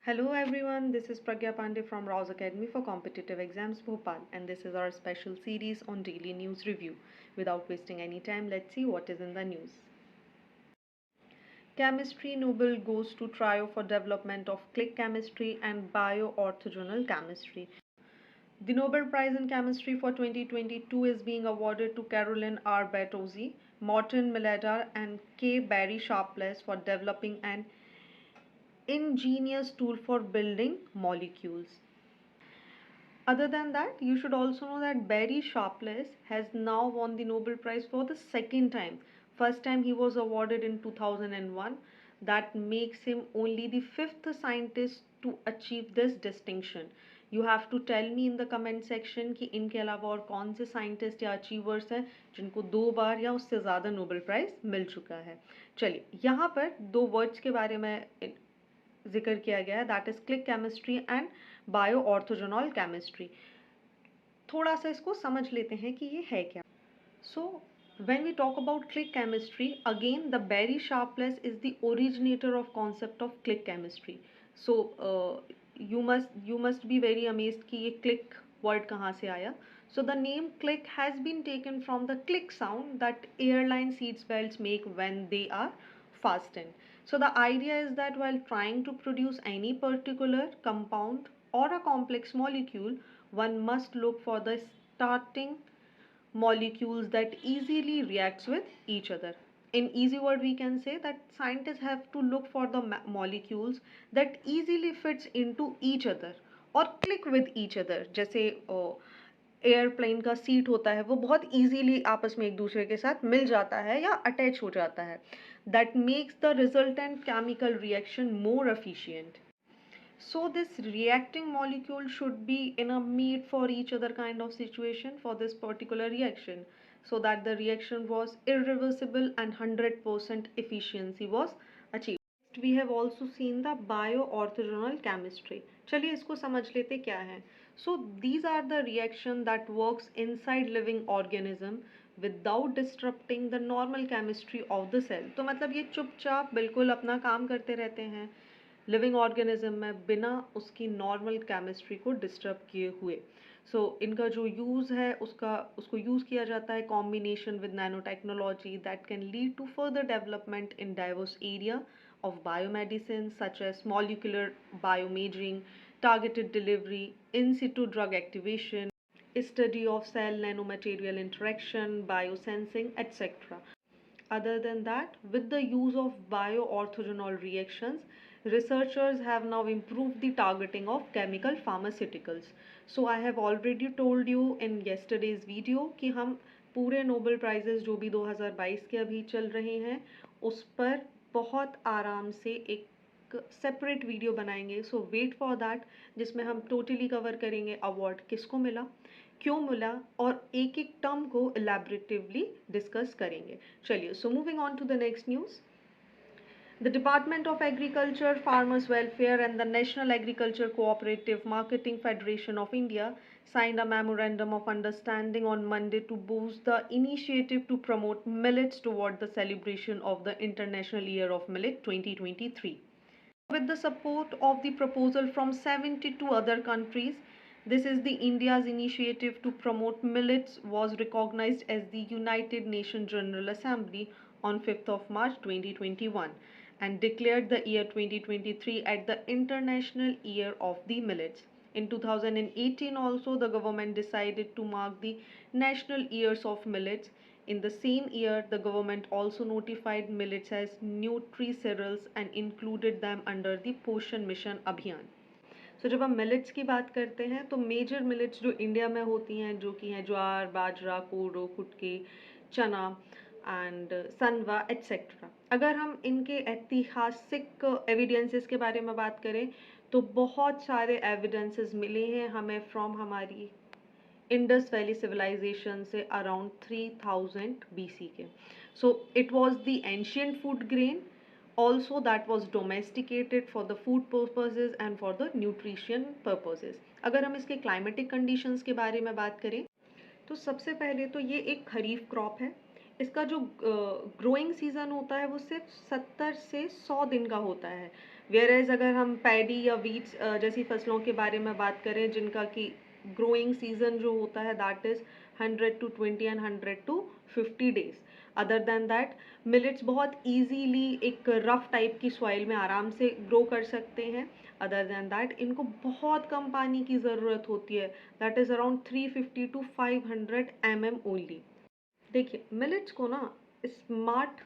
Hello everyone, this is Pragya Pandey from RAO'S Academy for Competitive Exams Bhopal, and this is our special series on daily news review. Without wasting any time, let's see what is in the news. Chemistry Nobel goes to trio for development of click chemistry and bioorthogonal chemistry. The Nobel Prize in Chemistry for 2022 is being awarded to Caroline R. Bertozzi, Morton Millets, and K. Barry Sharpless for developing an ingenious tool for building molecules. Other than that, you should also know that Barry Sharpless has now won the Nobel Prize for the second time. First time he was awarded in 2001. That makes him only the fifth scientist to achieve this distinction. You have to tell me in the comment section कि इनके अलावा और कौन से scientist या achievers हैं जिनको 2 बार या उससे ज़्यादा नोबेल प्राइज़ मिल चुका है. चलिए, यहाँ पर 2 वर्ड्स के बारे में जिक्र किया गया है, that is click chemistry and bioorthogonal chemistry. थोड़ा सा इसको समझ लेते हैं कि ये है क्या. सो when we talk about click chemistry, again the Barry Sharpless is the originator of concept of click chemistry. So you must be very amazed कि ये click word कहाँ से आया. So the name click has been taken from the click sound that airline seat belts make when they are fastened. So the idea is that while trying to produce any particular compound or a complex molecule, one must look for the starting molecules that easily reacts with each other. In easy word, we can say that scientists have to look for the molecules that easily fits into each other or click with each other. जैसे airplane का seat होता है, वो बहुत easily आपस में एक दूसरे के साथ मिल जाता है या अटैच हो जाता है. That makes the resultant chemical reaction more efficient. So this reacting molecule should be in a meet for each other kind of situation for this particular reaction, so that the reaction was irreversible and 100% efficiency was achieved. Next we have also seen the bioorthogonal chemistry. चलिए इसको समझ लेते क्या है. So these are the reaction that works inside living organism without disrupting the normal chemistry of the cell. तो मतलब ये चुपचाप बिल्कुल अपना काम करते रहते हैं लिविंग ऑर्गेनिज्म में बिना उसकी नॉर्मल केमिस्ट्री को डिस्टर्ब किए हुए. सो इनका जो यूज़ है उसको यूज़ किया जाता है combination with nanotechnology that can lead to further development in diverse area of biomedicine such as molecular bioimaging, targeted delivery, in situ drug activation, study of cell nanomaterial interaction, biosensing, etc. Other than that, with the use of bioorthogonal reactions, researchers have now improved the targeting of chemical pharmaceuticals. So I have already told you in yesterday's video कि हम पूरे Nobel prizes जो भी 2022 के अभी चल रहे हैं उस पर बहुत आराम से एक सेपरेट वीडियो बनाएंगे. सो वेट फॉर दैट, जिसमें हम टोटली कवर करेंगे अवार्ड किसको मिला, क्यों मिला, और एक एक टर्म को इलेबरेटिवली डिस्कस करेंगे. चलिए, so moving on to the next news. The Department of Agriculture, Farmers Welfare and the National Agriculture Cooperative Marketing Federation of India signed a memorandum of understanding on Monday to boost the initiative to promote millets toward the celebration of the International Year of Millet 2023. With the support of the proposal from 72 other countries, this is the India's initiative to promote millets was recognized as the United Nations General Assembly on 5th of March 2021 and declared the year 2023 as the International Year of the Millets. In 2018 also, the government decided to mark the National Years of Millets. In the same year, the government also notified millets as nutri-cereals and included them under the Poshan Mission Abhiyan. So जब हम millets की बात करते हैं तो major millets जो India में होती हैं जो कि हैं ज्वार, बाजरा, कोडो, कुटकी, चना एंड सनवा एट्सेट्रा. अगर हम इनके ऐतिहासिक एविडेंसेस के बारे में बात करें तो बहुत सारे एविडेंसेस मिले हैं हमें फ्रॉम हमारी इंडस वैली सिविलाइजेशन से अराउंड 3000 BC के. So it was the ancient food grain also that was domesticated for the food purposes and for the nutrition purposes. अगर हम इसके climatic conditions के बारे में बात करें तो सबसे पहले तो ये एक खरीफ क्रॉप है. इसका जो ग्रोइंग सीज़न होता है वो सिर्फ 70 से 100 दिन का होता है. वेयरएज अगर हम पैडी या वीट्स जैसी फसलों के बारे में बात करें जिनका कि ग्रोइंग सीजन जो होता है that is 100 to 20 and 100 to 50 days. Other than that millets बहुत इजीली एक रफ टाइप की सॉइल में आराम से ग्रो कर सकते हैं। अदर देन दैट इनको बहुत कम पानी की ज़रूरत होती है, that is around 350 to 500 only. देखिए मिलेट्स को ना स्मार्ट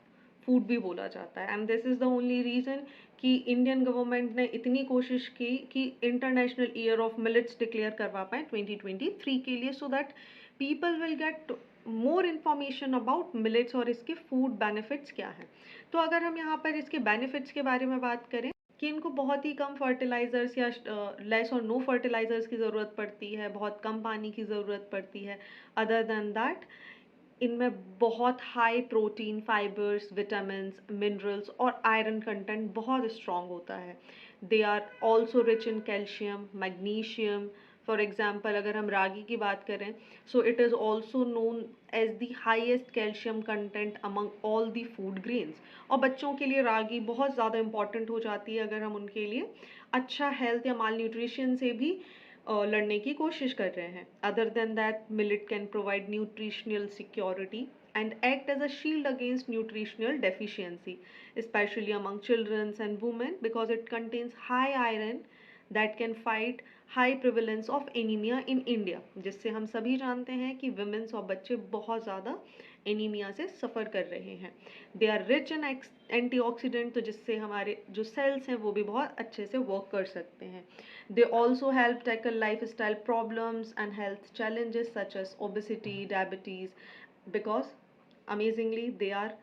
फूड भी बोला जाता है and this is the only reason कि इंडियन गवर्नमेंट ने इतनी कोशिश की कि international year of millets declare करवा पाए 2023 के लिए, so that people will get more information about millets और इसके फूड बेनिफिट्स क्या हैं। तो अगर हम यहाँ पर इसके बेनिफिट्स के बारे में बात करें कि इनको बहुत ही कम फर्टिलाइज़र्स या लेस और नो फर्टिलाइज़र्स की ज़रूरत पड़ती है, बहुत कम पानी की ज़रूरत पड़ती है। अदर देन दैट इनमें बहुत high protein, fibres, vitamins, minerals और आयरन कंटेंट बहुत स्ट्रॉन्ग होता है। They are also rich in calcium, magnesium. For example अगर हम रागी की बात करें, so it is also known as the highest calcium content among all the food grains. और बच्चों के लिए रागी बहुत ज़्यादा इंपॉर्टेंट हो जाती है अगर हम उनके लिए अच्छा हेल्थ या माल न्यूट्रिशन से भी लड़ने की कोशिश कर रहे हैं। Other than that millet can provide nutritional security and act as a shield against nutritional deficiency, especially among children and women, because it contains high iron that can fight high prevalence of anemia in India, जिससे हम सभी जानते हैं कि women's और बच्चे बहुत ज़्यादा एनीमिया से सफ़र कर रहे हैं। They are rich in antioxidant, तो जिससे हमारे जो सेल्स हैं वो भी बहुत अच्छे से वर्क कर सकते हैं। They also help tackle lifestyle problems and health challenges such as obesity, diabetes, because amazingly they are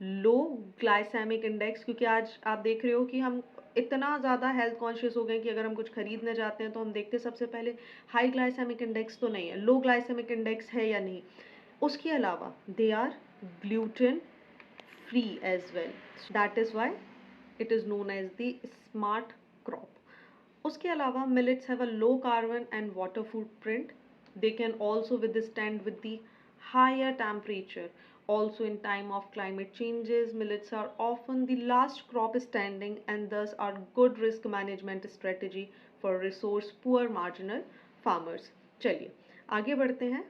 low glycaemic index. क्योंकि आज आप देख रहे हो कि हम इतना ज़्यादा हेल्थ कॉन्शियस हो गए कि अगर हम कुछ खरीदने जाते हैं तो हम देखते हैं सबसे पहले हाई ग्लाइसेमिक इंडेक्स तो नहीं है, लो ग्लाइसेमिक इंडेक्स है या नहीं। उसके अलावा they are gluten free as well, that is why it is known as the smart crop. उसके अलावा millets have a low carbon and water footprint. They can also withstand with the higher temperature. Also in time of climate changes, millets are often the last crop standing and thus are good risk management strategy for resource poor marginal farmers. चलिए आगे बढ़ते हैं।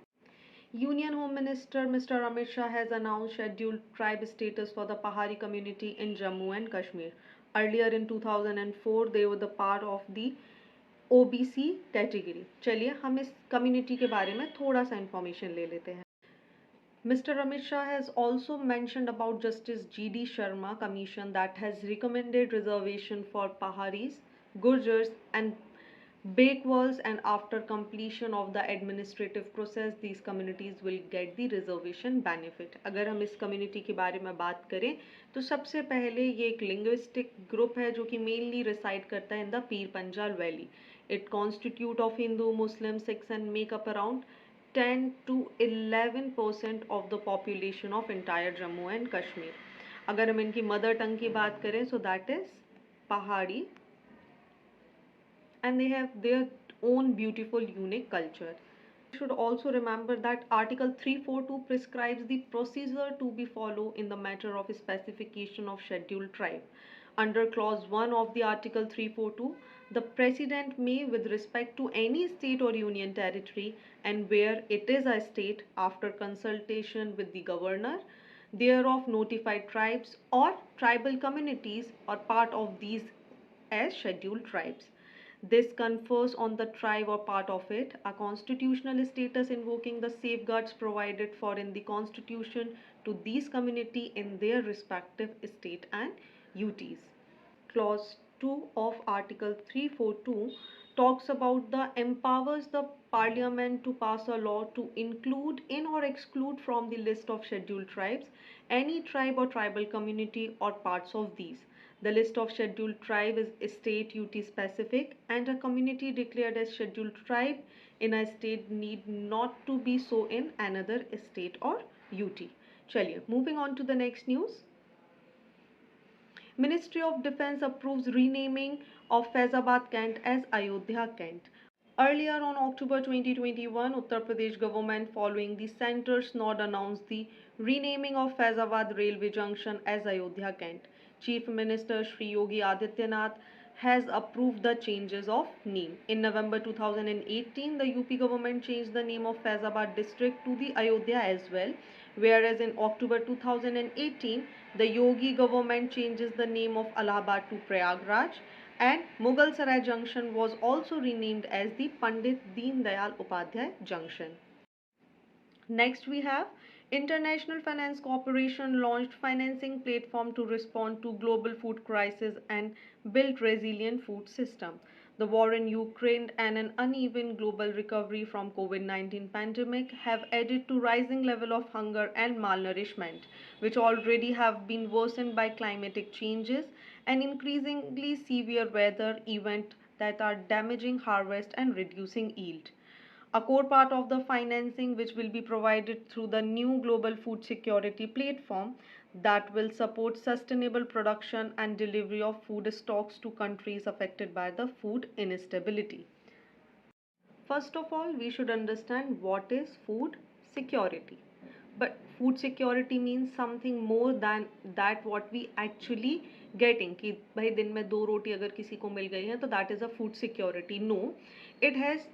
Union Home Minister Mr. Amit Shah has announced scheduled tribe status for the Pahari community in Jammu and Kashmir. Earlier in 2004, they were the part of the OBC category. चलिए हम इस community के बारे में थोड़ा सा information ले लेते हैं। Mr. Amit Shah has also mentioned about Justice G.D. Sharma Commission that has recommended reservation for Paharis, Gurjars and Bakwals, and after completion of the administrative process these communities will get the reservation benefit. अगर हम इस community के बारे में बात करें तो सबसे पहले ये एक linguistic group है जो कि mainly reside करता है in the Pir Panjal Valley. It constitute of Hindu, Muslim, Sikhs and make up around 10 to 11% of the population of entire Jammu and Kashmir. अगर हम इनकी मदर टंग की बात करें so that is Pahari, and they have their own beautiful unique culture. You should also remember that Article 342 prescribes the procedure to be followed in the matter of specification of scheduled tribe. Under clause 1 of the Article 342, the President may, with respect to any state or union territory, and where it is a state, after consultation with the governor, thereof notified tribes or tribal communities or part of these as scheduled tribes. This confers on the tribe or part of it a constitutional status invoking the safeguards provided for in the constitution to these community in their respective state and UTs. Clause 2 of Article 342 talks about the empowers the Parliament to pass a law to include in or exclude from the list of scheduled tribes any tribe or tribal community or parts of these. The list of scheduled tribe is state UT specific, and a community declared as scheduled tribe in a state need not to be so in another state or UT. चलिए moving on to the next news. Ministry of Defence approves renaming of Faizabad Kent as Ayodhya Kent. Earlier on October 2021, Uttar Pradesh government, following the centre's nod, announced the renaming of Faizabad railway junction as Ayodhya Kent. Chief Minister Shri Yogi Adityanath has approved the changes of name. In November 2018, the UP government changed the name of Faizabad district to the Ayodhya as well, whereas in October 2018, the Yogi government changes the name of Allahabad to Prayagraj, and Mughal Sarai Junction was also renamed as the Pandit Deen Dayal Upadhyay Junction. Next we have International Finance Corporation launched financing platform to respond to global food crisis and build resilient food system. The war in Ukraine and an uneven global recovery from COVID-19 pandemic have added to rising level of hunger and malnourishment, which already have been worsened by climatic changes and increasingly severe weather events that are damaging harvest and reducing yield. A core part of the financing which will be provided through the new global food security platform that will support sustainable production and delivery of food stocks to countries affected by the food instability. First of all, we should understand what is food security. But food security means something more than that what we actually getting कि भाई दिन में 2 रोटी अगर किसी को मिल गई है तो that is a food security. No, it has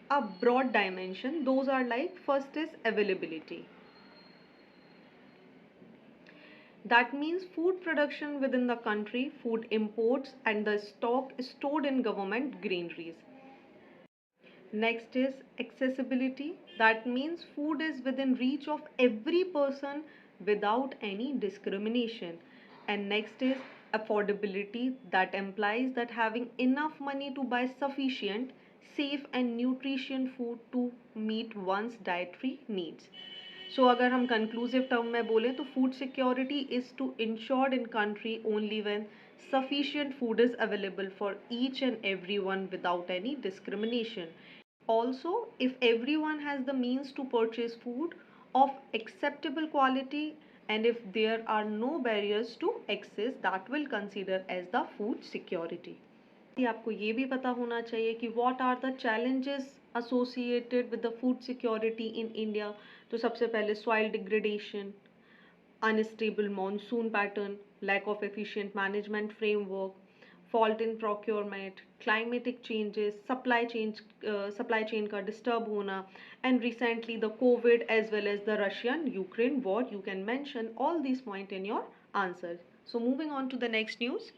a broad dimension. Those are like, first is availability. That means food production within the country, food imports and the stock stored in government granaries. Next is accessibility. That means food is within reach of every person without any discrimination. And next is affordability. That implies that having enough money to buy sufficient, safe and nutritious food to meet one's dietary needs. So अगर हम conclusive term में बोले तो food security is to ensured in country only when sufficient food is available for each and everyone without any discrimination. Also, if everyone has the means to purchase food of acceptable quality and if there are no barriers to access, that will consider as the food security. आपको ये भी पता होना चाहिए कि what are the challenges associated with the food security in India. तो सबसे पहले soil degradation, unstable monsoon pattern, lack of efficient management framework, fault in procurement, climatic changes, supply chain का disturb होना, and recently the COVID as well as the Russian-Ukraine war. You can mention all these points in your answers. So moving on to the next news.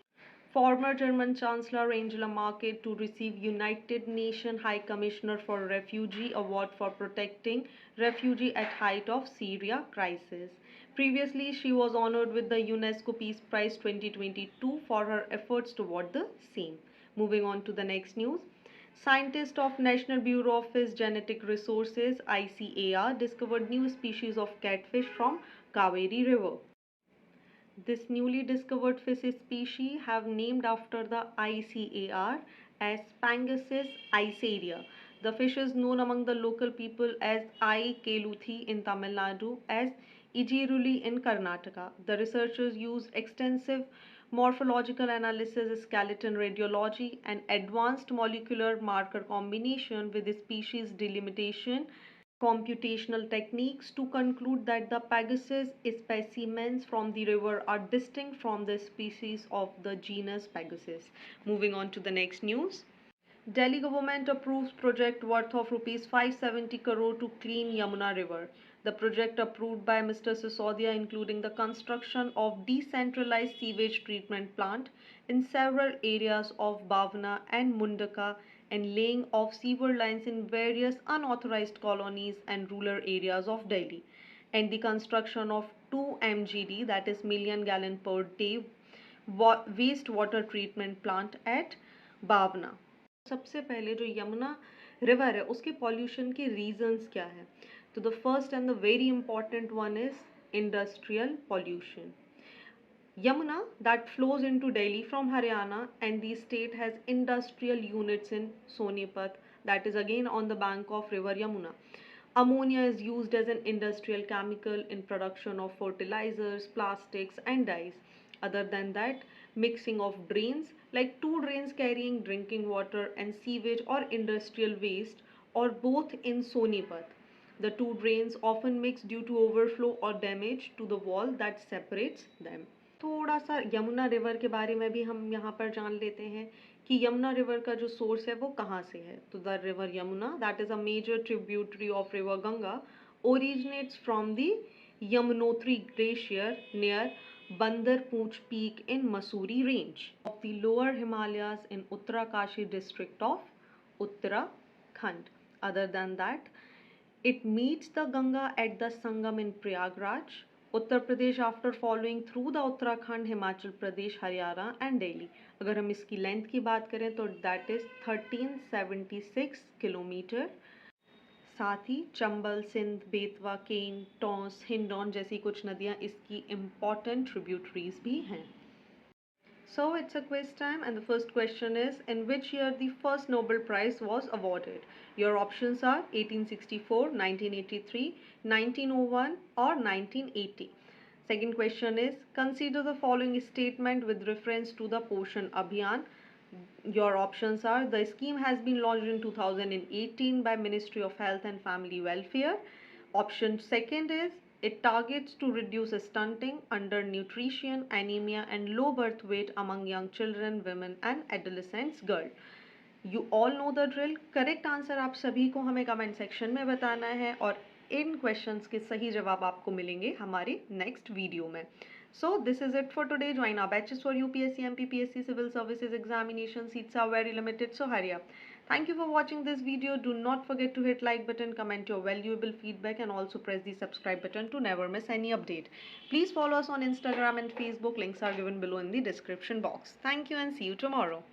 Former German Chancellor Angela Merkel to receive United Nations High Commissioner for Refugee Award for protecting refugee at height of Syria crisis. Previously, she was honored with the UNESCO Peace Prize 2022 for her efforts toward the same. Moving on to the next news. Scientists of National Bureau of Fish Genetic Resources (ICAR) discovered new species of catfish from Kaveri River. This newly discovered fish species have named after the ICAR as Pangasus icaria. The fish is known among the local people as I. keluthi in Tamil Nadu, as Ijiruli in Karnataka. The researchers used extensive morphological analysis, skeleton radiology, and advanced molecular marker combination with the species delimitation computational techniques to conclude that the Pegasus specimens from the river are distinct from the species of the genus Pegasus. Moving on to the next news. Delhi government approves project worth of rupees 570 crore to clean Yamuna River. The project approved by Mr. Sisodia including the construction of decentralized sewage treatment plant in several areas of Bhavna and Mundaka and laying of sewer lines in various unauthorized colonies and rural areas of Delhi, and the construction of 2 MGD, that is million gallon per day wastewater treatment plant at Bhavna. सबसे पहले जो Yamuna river है उसके pollution के reasons क्या है? तो the first and the very important one is industrial pollution. Yamuna that flows into Delhi from Haryana, and the state has industrial units in Sonipat, that is again on the bank of river Yamuna. Ammonia is used as an industrial chemical in production of fertilizers, plastics and dyes. Other than that, mixing of drains like 2 drains carrying drinking water and sewage or industrial waste or both in Sonipat. The 2 drains often mix due to overflow or damage to the wall that separates them. थोड़ा सा Yamuna river के बारे में भी हम यहाँ पर जान लेते हैं कि यमुना रिवर का जो सोर्स है वो कहाँ से है। तो the river Yamuna, that is a major tributary of river Ganga, originates from the Yamunotri Glacier near Bandarpooch Peak in Mussoorie Range of the lower Himalayas in Uttarakashi district of Uttarakhand. Other than that, it meets the Ganga at the Sangam in Prayagraj, Uttar Pradesh, after following through the Uttarakhand, Himachal Pradesh, Haryana and Delhi. अगर हम इसकी length की बात करें तो that is 1376 kilometre. साथ ही चंबल, सिंध, बेतवा, केन, टोंस, हिंडौन जैसी कुछ नदियाँ इसकी इम्पॉर्टेंट ट्रिब्यूटरीज भी हैं। So it's a quiz time, and the first question is, in which year the first Nobel Prize was awarded? Your options are 1864, 1983, 1901 or 1980. Second question is, consider the following statement with reference to the Poshan Abhiyan. Your options are, the scheme has been launched in 2018 by Ministry of Health and Family Welfare. Option second is, it targets to reduce stunting, undernutrition, anemia and low birth weight among young children, women and adolescents girl. You all know the drill. Correct answer आप सभी को हमें comment section में बताना है और इन questions के सही जवाब आपको मिलेंगे हमारे नेक्स्ट वीडियो में। So this is it for today. Join our batches for UPSC MPPSC Civil Services Examination. Seats are very limited, so hurry up. Thank you for watching this video. Do not forget to hit like button, comment your valuable feedback and also press the subscribe button to never miss any update. Please follow us on Instagram and Facebook. Links are given below in the description box. Thank you and see you tomorrow.